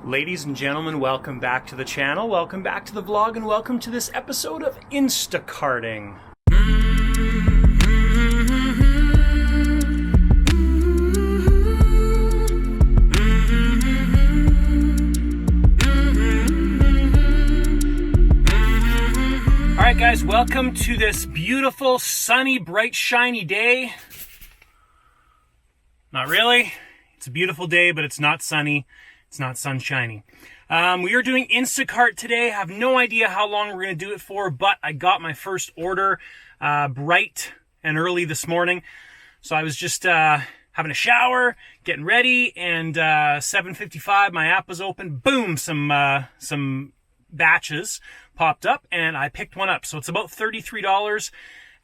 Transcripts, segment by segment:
Ladies and gentlemen, welcome back to the channel, welcome back to the vlog, and welcome to this episode of Instacarting. Alright guys, welcome to this beautiful, sunny, bright, shiny day. Not really. It's a beautiful day, but it's not sunny. It's not sunshiny. We are doing Instacart today. I have no idea how long we're going to do it for, but I got my first order bright and early this morning. So I was just having a shower, getting ready, and 7:55, my app was open. Boom, some batches popped up, and I picked one up. So it's about $33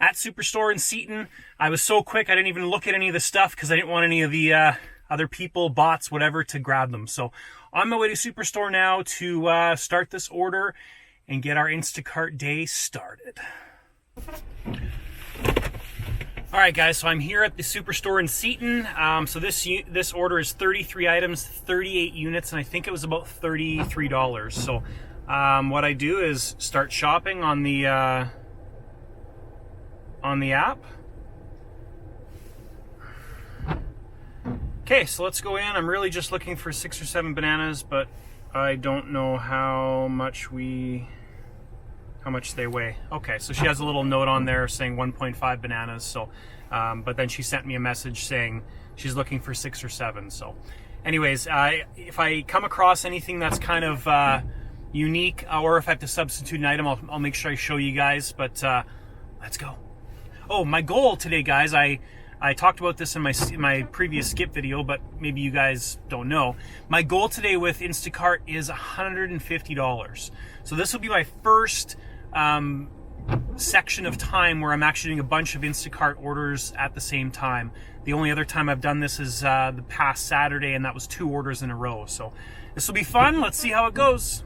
at Superstore in Seton. I was so quick, I didn't even look at any of the stuff because I didn't want any of the other people, bots, whatever, to grab them. So on my way to Superstore now to start this order and get our Instacart day started. All right, guys, so I'm here at the Superstore in Seton. So this order is 33 items, 38 units, and I think it was about $33. So what I do is start shopping on the app. Okay, so let's go in. I'm really just looking for 6 or 7 bananas, but I don't know how much they weigh. Okay, so she has a little note on there saying 1.5 bananas. So, but then she sent me a message saying she's looking for 6 or 7. So, anyways, if I come across anything that's kind of unique, or if I have to substitute an item, I'll make sure I show you guys. But let's go. Oh, my goal today, guys, I talked about this in my previous skip video, but maybe you guys don't know. My goal today with Instacart is $150. So this will be my first section of time where I'm actually doing a bunch of Instacart orders at the same time. The only other time I've done this is the past Saturday, and that was 2 orders in a row. So this will be fun. Let's see how it goes.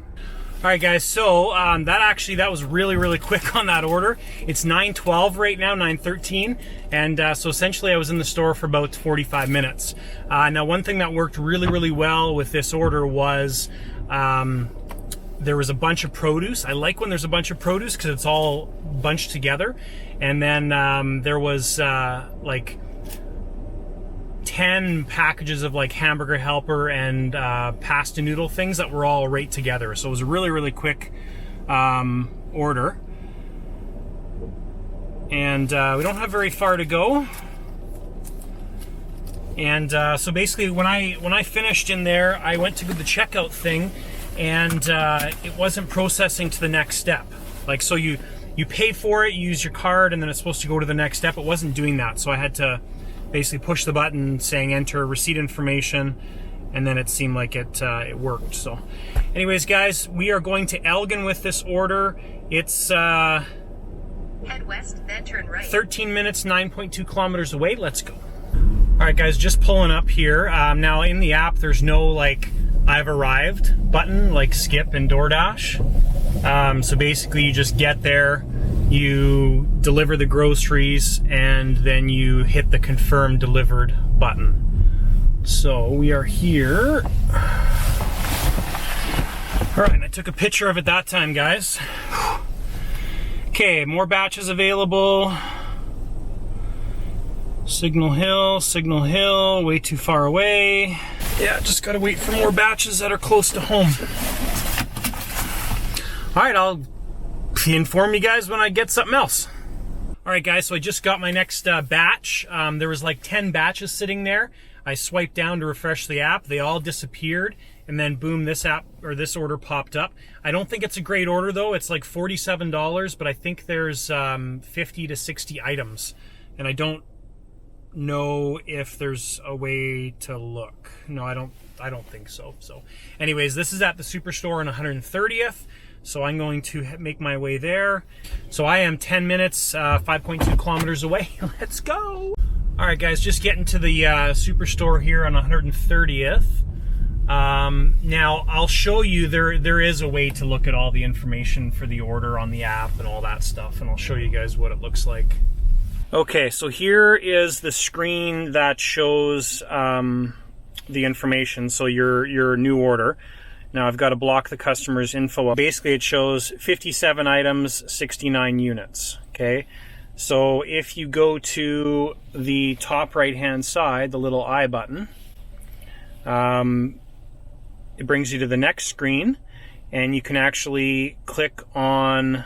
All right, guys, so that was really quick on that order. It's 9:12 right now, 9:13, and so essentially I was in the store for about 45 minutes. Now, one thing that worked really well with this order was there was a bunch of produce. I like when there's a bunch of produce because it's all bunched together, and then there was like 10 packages of like hamburger helper and pasta noodle things that were all right together. So it was a really quick order, and we don't have very far to go. And so basically when I finished in there, I went to the checkout thing, and it wasn't processing to the next step. Like, so you pay for it, you use your card, and then it's supposed to go to the next step. It wasn't doing that, so I had to basically push the button saying enter receipt information, and then it seemed like it worked. So anyways, guys, we are going to Elgin with this order. It's head west, then turn right. 13 minutes, 9.2 kilometers away. Let's go. All right, guys, just pulling up here. Now in the app, there's no like I've arrived button like Skip and Doordash. So basically you just get there, you deliver the groceries, and then you hit the confirm delivered button. So we are here. All right, and I took a picture of it that time, guys. Okay, more batches available. Signal Hill, way too far away. Yeah, just gotta wait for more batches that are close to home. All right, I'll inform you guys when I get something else. All right, guys, so I just got my next batch. There was like 10 batches sitting there. I swiped down to refresh the app. They all disappeared, and then boom, this order popped up. I don't think it's a great order though. It's like $47, but I think there's 50 to 60 items, and I don't know if there's a way to look. No, I don't think so. So anyways, this is at the Superstore on 130th. So I'm going to make my way there. So I am 10 minutes, 5.2 kilometers away. Let's go. All right, guys, just getting to the Superstore here on 130th. Now I'll show you there is a way to look at all the information for the order on the app and all that stuff, and I'll show you guys what it looks like. Okay, so here is the screen that shows the information, so your new order. Now I've got to block the customer's info. Basically it shows 57 items, 69 units, okay? So if you go to the top right hand side, the little I button, it brings you to the next screen, and you can actually click on,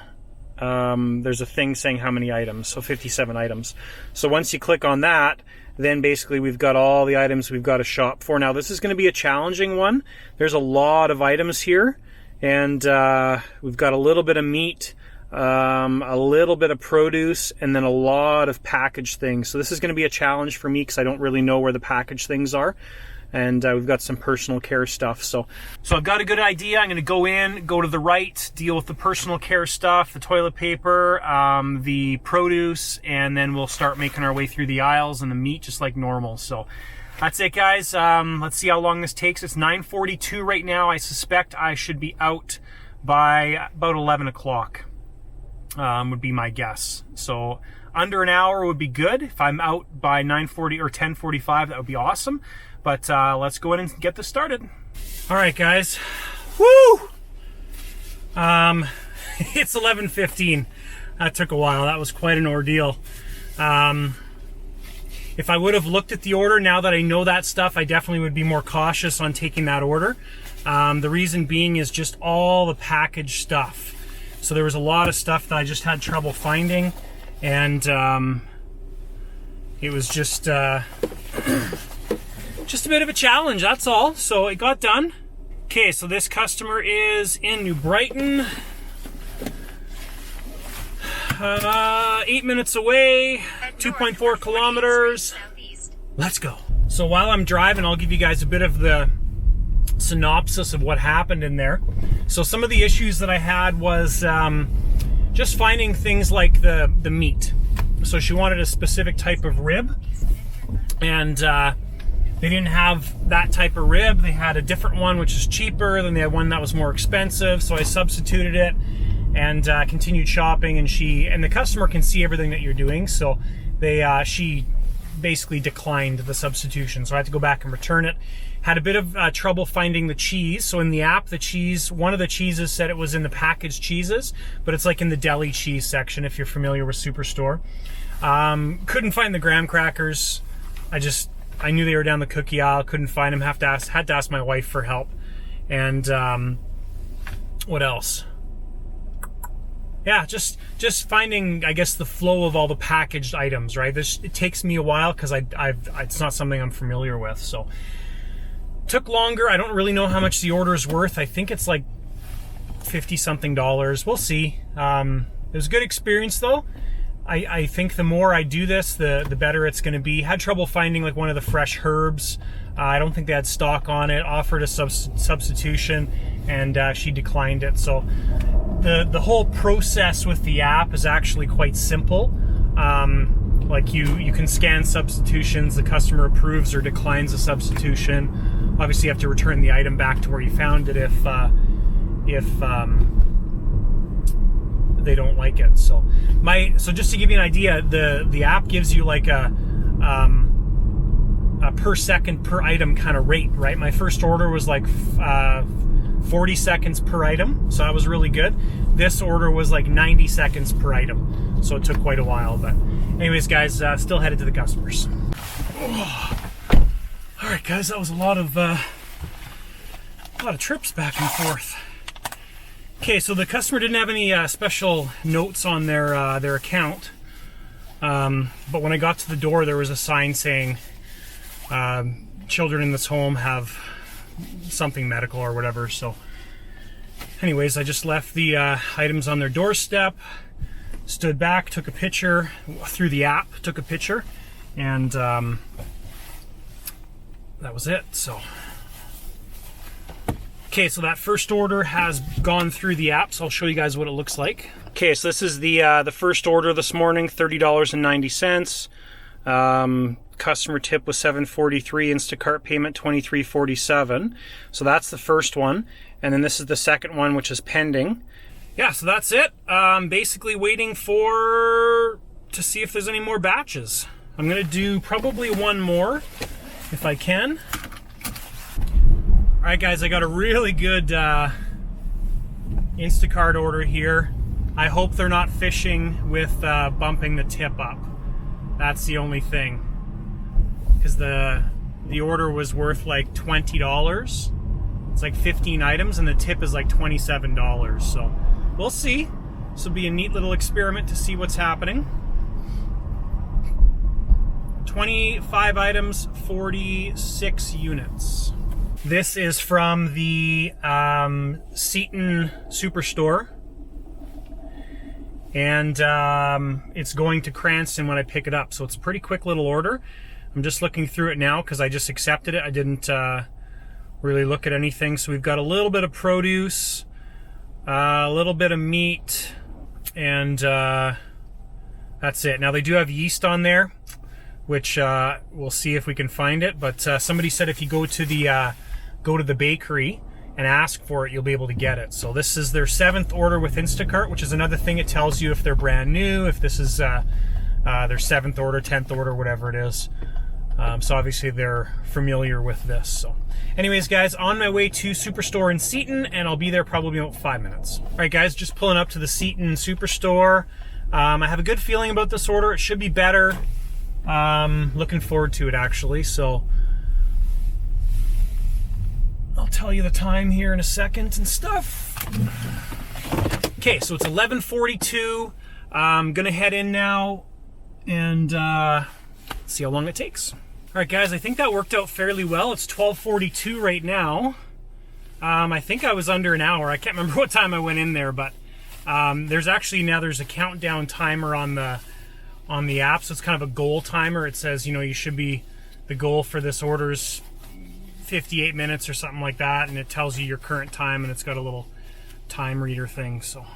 there's a thing saying how many items, so 57 items. So once you click on that, then basically we've got all the items we've got to shop for. Now this is going to be a challenging one. There's a lot of items here, and we've got a little bit of meat, a little bit of produce, and then a lot of packaged things. So this is going to be a challenge for me because I don't really know where the packaged things are. And we've got some personal care stuff. So I've got a good idea. I'm going to go in, go to the right, deal with the personal care stuff, the toilet paper, the produce, and then we'll start making our way through the aisles and the meat just like normal. So that's it, guys. Let's see how long this takes. It's 9:42 right now. I suspect I should be out by about 11 o'clock, would be my guess. So under an hour would be good. If I'm out by 9:40 or 10:45, that would be awesome. But let's go in and get this started. All right, guys. Woo! It's 11:15. That took a while. That was quite an ordeal. If I would have looked at the order, now that I know that stuff, I definitely would be more cautious on taking that order. The reason being is just all the packaged stuff. So there was a lot of stuff that I just had trouble finding, and it was just a bit of a challenge, that's all. So it got done. Okay, so this customer is in New Brighton. 8 minutes away, 2.4 kilometers. Let's go. So while I'm driving, I'll give you guys a bit of the synopsis of what happened in there. So some of the issues that I had was just finding things like the meat. So she wanted a specific type of rib, and they didn't have that type of rib. They had a different one which is cheaper, then they had one that was more expensive, so I substituted it and continued shopping, and the customer can see everything that you're doing, so she basically declined the substitution, so I had to go back and return it. Had a bit of trouble finding the cheese. So in the app, one of the cheeses said it was in the packaged cheeses, but it's like in the deli cheese section if you're familiar with Superstore. Couldn't find the graham crackers. I knew they were down the cookie aisle, couldn't find them, had to ask my wife for help. And what else? Yeah, just finding, I guess, the flow of all the packaged items, right? It takes me a while because it's not something I'm familiar with, so took longer. I don't really know how much the order is worth. I think it's like $50-something. We'll see. It was a good experience though. I think the more I do this, the better it's going to be. Had trouble finding like one of the fresh herbs. I don't think they had stock on it. Offered a substitution, and she declined it. So the whole process with the app is actually quite simple. Like you can scan substitutions. The customer approves or declines a substitution. Obviously, you have to return the item back to where you found it if they don't like it. So just to give you an idea, the app gives you like a per second per item kind of rate, right? My first order was like 40 seconds per item, so that was really good. This order was like 90 seconds per item, so it took quite a while. But anyways, guys, still headed to the customers. Oh. All right, guys, that was a lot of trips back and forth. Okay, so the customer didn't have any special notes on their account, but when I got to the door, there was a sign saying children in this home have something medical or whatever. So anyways, I just left the items on their doorstep, stood back, took a picture through the app, and that was it. So okay, so that first order has gone through the app, so I'll show you guys what it looks like. Okay, so this is the first order this morning, $30.90. Customer tip was $7.43, Instacart payment $23.47. So that's the first one, and then this is the second one, which is pending. Yeah, so that's it. Basically waiting to see if there's any more batches. I'm gonna do probably one more if I can. right, guys, I got a really good Instacart order here. I hope they're not fishing with bumping the tip up. That's the only thing. Because the order was worth like $20. It's like 15 items and the tip is like $27. So we'll see. This will be a neat little experiment to see what's happening. 25 items, 46 units. This is from the Seton Superstore. And it's going to Cranston when I pick it up. So it's a pretty quick little order. I'm just looking through it now because I just accepted it. I didn't really look at anything. So we've got a little bit of produce, a little bit of meat, and that's it. Now they do have yeast on there, which we'll see if we can find it. But somebody said if you go to the bakery and ask for it, you'll be able to get it. So this is their 7th order with Instacart, which is another thing. It tells you if they're brand new, if this is their 7th order, 10th order, whatever it is. So obviously they're familiar with this. So anyways, guys, on my way to Superstore in Seton, and I'll be there probably about 5 minutes. All right, guys, just pulling up to the Seton Superstore. I have a good feeling about this order. It should be better. Looking forward to it, actually. So I'll tell you the time here in a second and stuff. Okay, so it's 11:42. I'm gonna head in now and see how long it takes. All right, guys, I think that worked out fairly well. It's 12:42 right now. I think I was under an hour. I can't remember what time I went in there, but there's a countdown timer on the app, so it's kind of a goal timer. It says, you should be, the goal for this order is 58 minutes or something like that, and it tells you your current time, and it's got a little time reader thing. So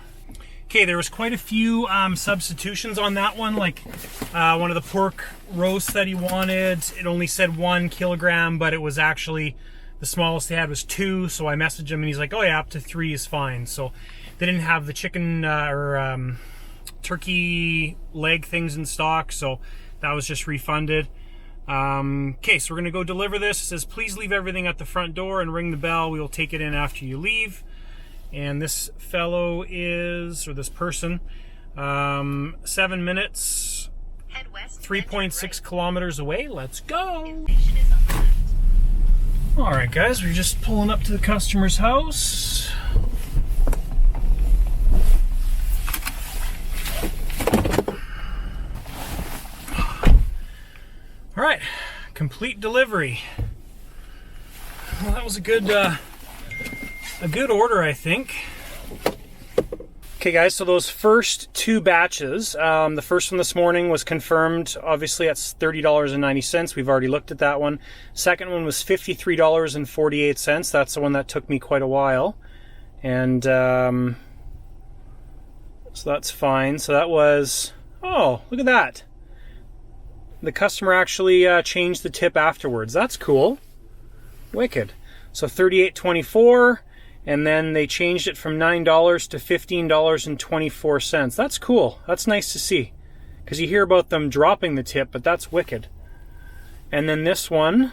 okay, there was quite a few substitutions on that one, like one of the pork roasts that he wanted. It only said 1 kilogram, but it was actually, the smallest they had was 2, so I messaged him and he's like, oh yeah, up to 3 is fine. So they didn't have the chicken or turkey leg things in stock, so that was just refunded. Okay, so we're gonna go deliver this. It says, please leave everything at the front door and ring the bell. We will take it in after you leave. And this fellow is, or this person, 7 minutes, 3.6 kilometers away. Let's go. All right, guys, we're just pulling up to the customer's house. All right, complete delivery. Well, that was a good order, I think. Okay, guys, so those first 2 batches, the first one this morning was confirmed. Obviously, that's $30.90. We've already looked at that one. Second one was $53.48. That's the one that took me quite a while. And so that's fine. So that was, oh, look at that. The customer actually changed the tip afterwards. That's cool. Wicked. So $38.24, and then they changed it from $9 to $15.24. That's cool. That's nice to see, because you hear about them dropping the tip, but that's wicked. And then this one,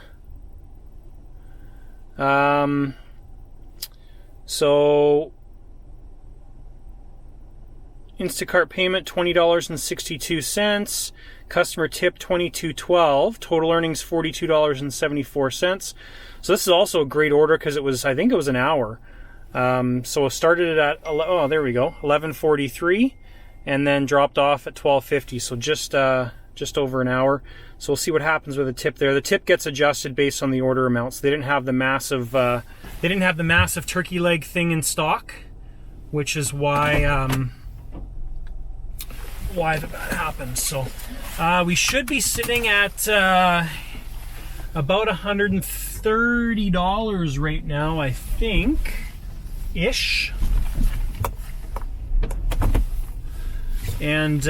so Instacart payment $20.62. Customer tip $22.12. Total earnings $42.74. So this is also a great order because I think it was an hour. So it started at, oh, there we go, 11:43, and then dropped off at 12:50. So just over an hour. So we'll see what happens with the tip there. The tip gets adjusted based on the order amounts. They didn't have the massive turkey leg thing in stock, which is why that happened. So we should be sitting at about $130 right now, I think, ish. And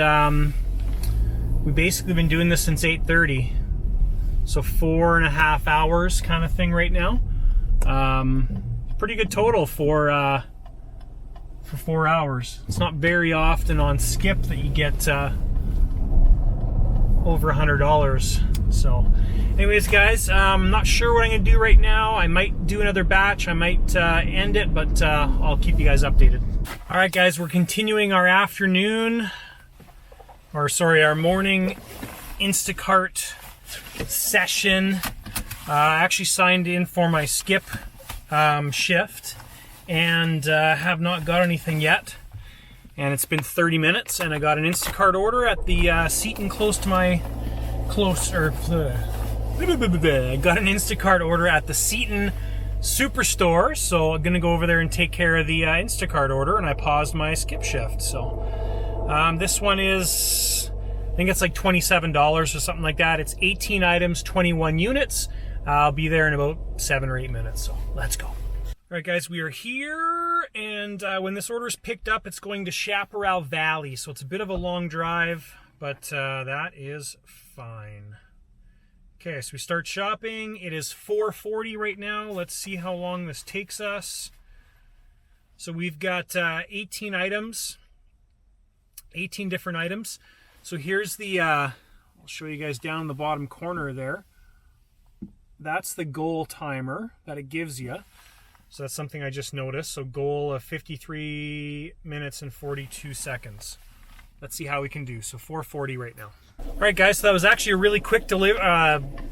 we've basically been doing this since 8:30, so 4.5 hours kind of thing right now. Pretty good total for 4 hours. It's not very often on Skip that you get over $100. So anyways, guys, I'm not sure what I'm gonna do right now. I might do another batch, I might end it, but I'll keep you guys updated. All right, guys, we're continuing our afternoon, or sorry, our morning Instacart session. I actually signed in for my skip shift and have not got anything yet. And it's been 30 minutes, and I got an Instacart order at the Seton close to my I got an Instacart order at the Seton Superstore, so I'm gonna go over there and take care of the Instacart order, and I paused my skip shift. So this one is, I think it's like $27 or something like that. It's 18 items, 21 units. I'll be there in about 7 or 8 minutes, so let's go. All right, guys, we are here, and when this order is picked up, it's going to Chaparral Valley, so it's a bit of a long drive, but that is fine. Okay, so we start shopping. It is 4:40 right now. Let's see how long this takes us. So we've got 18 items, 18 different items. So here's the, I'll show you guys down in the bottom corner there. That's the goal timer that it gives you. So that's something I just noticed. So goal of 53 minutes and 42 seconds. Let's see how we can do. So 4:40 right now. All right, guys, so that was actually a really quick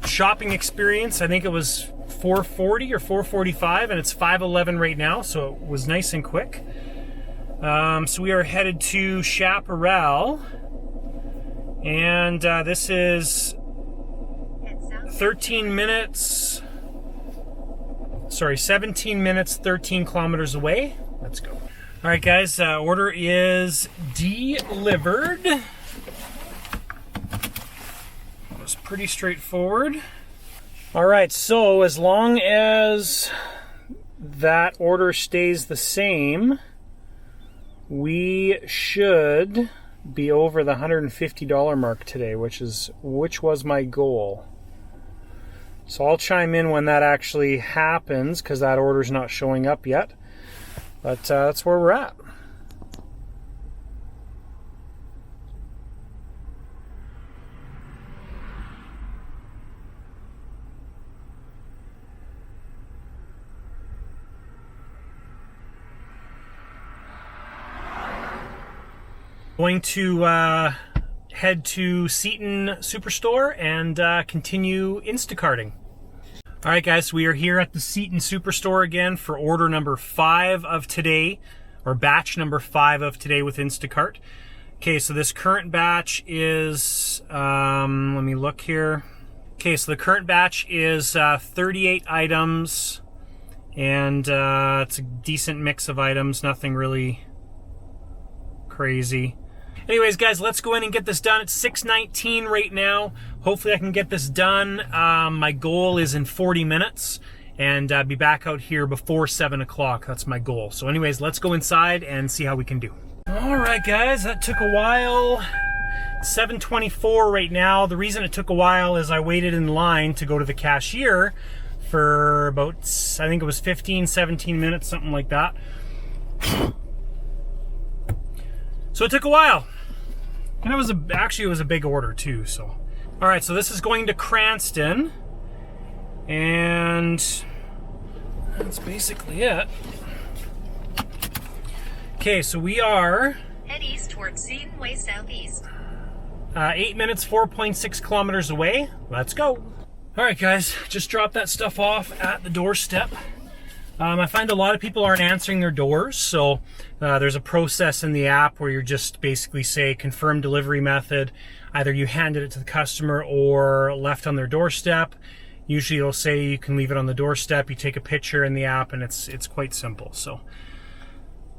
shopping experience. I think it was 4:40 or 4:45, and it's 5:11 right now, so it was nice and quick. So we are headed to Chaparral, and this is 17 minutes, 13 kilometers away. Let's go. All right, guys, order is delivered. It was pretty straightforward. All right, so as long as that order stays the same, we should be over the $150 mark today, which was my goal. So I'll chime in when that actually happens, because that order's not showing up yet. But that's where we're at. Going to head to Seton Superstore and continue Instacarting. All right, guys, we are here at the Seton Superstore again for order number 5 of today, or batch number 5 of today with Instacart. Okay, so this current batch is, let me look here. Okay, so the current batch is 38 items, and it's a decent mix of items, nothing really crazy. Anyways, guys, let's go in and get this done. It's 6:19 right now. Hopefully I can get this done. My goal is in 40 minutes and be back out here before 7 o'clock. That's my goal. So anyways, let's go inside and see how we can do. All right, guys, that took a while. It's 7:24 right now. The reason it took a while is I waited in line to go to the cashier for about, I think it was 15, 17 minutes, something like that. So it took a while. And it was actually a big order too, so. All right, so this is going to Cranston, and that's basically it. Okay, so we are... Head east towards Seton Way Southeast. 8 minutes, 4.6 kilometers away. Let's go. All right, guys, just dropped that stuff off at the doorstep. I find a lot of people aren't answering their doors, so there's a process in the app where you just basically say confirm delivery method. Either you handed it to the customer or left on their doorstep. Usually it'll say you can leave it on the doorstep. You take a picture in the app, and it's quite simple. So,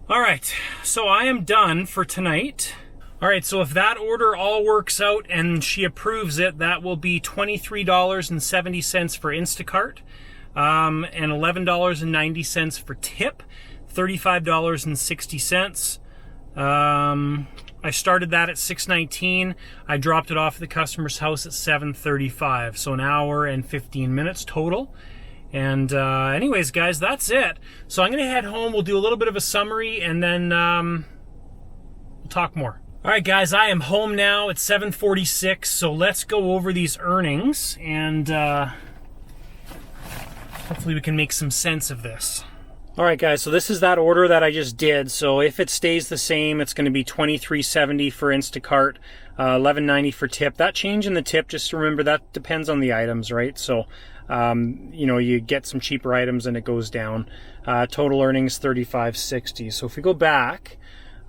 all right, so I am done for tonight. All right, so if that order all works out and she approves it, that will be $23.70 for Instacart. And $11.90 for tip, $35.60. I started that at 6:19. I dropped it off at the customer's house at 7:35. So an hour and 15 minutes total. And anyways, guys, that's it. So I'm going to head home. We'll do a little bit of a summary, and then we'll talk more. All right, guys, I am home now. It's 7:46, so let's go over these earnings, and hopefully we can make some sense of this. All right, guys, so this is that order that I just did. So if it stays the same, it's going to be $23.70 for Instacart, $11.90 for tip. That change in the tip, just remember, that depends on the items, right? So, you know, you get some cheaper items and it goes down. Total earnings, $35.60. So if we go back,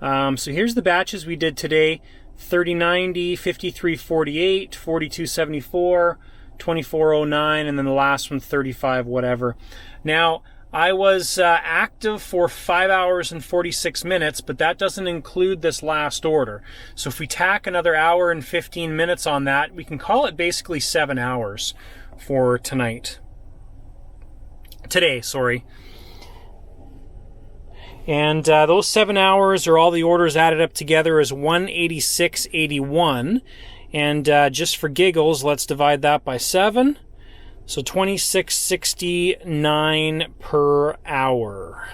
so here's the batches we did today: $30.90, $53.48, $42.74, $24.09, and then the last one, $35 whatever. Now, I was active for 5 hours and 46 minutes, but that doesn't include this last order. So if we tack another hour and 15 minutes on that, we can call it basically 7 hours for today, sorry. And those 7 hours, or all the orders added up together, is $186.81. And just for giggles, let's divide that by 7. So $26.69 per hour.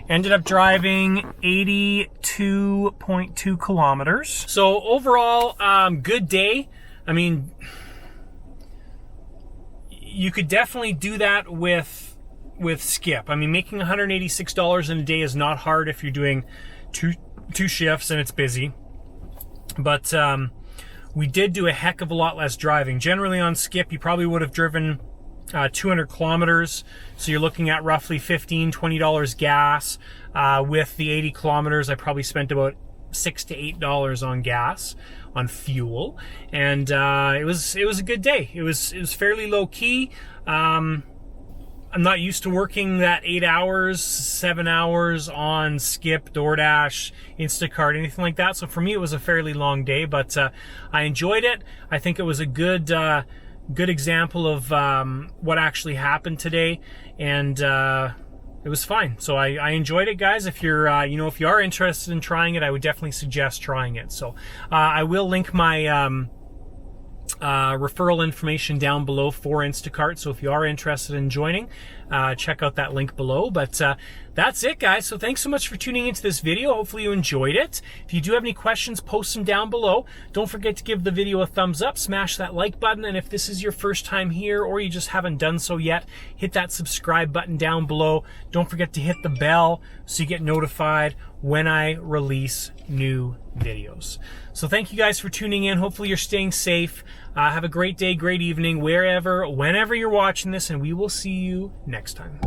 Ended up driving 82.2 kilometers. So overall, good day. I mean, you could definitely do that with Skip. I mean, making $186 in a day is not hard if you're doing two shifts and it's busy. But we did do a heck of a lot less driving. Generally on Skip, you probably would have driven 200 kilometers. So you're looking at roughly $15, $20 gas. With the 80 kilometers, I probably spent about $6 to $8 on gas, on fuel. And it was a good day. It was fairly low key. I'm not used to working that 8 hours, 7 hours on Skip, Doordash, Instacart, anything like that. So for me, it was a fairly long day, but I enjoyed it. I think it was a good example of what actually happened today, and it was fine. So I enjoyed it, guys. If you're, if you are interested in trying it, I would definitely suggest trying it. So I will link my referral information down below for Instacart. So if you are interested in joining, check out that link below. But that's it, guys. So thanks so much for tuning into this video. Hopefully you enjoyed it. If you do have any questions, post them down below. Don't forget to give the video a thumbs up, smash that like button, and if this is your first time here or you just haven't done so yet, hit that subscribe button down below. Don't forget to hit the bell so you get notified when I release new videos. So thank you guys for tuning in. Hopefully you're staying safe. Have a great day, great evening, whenever you're watching this, and we will see you next time.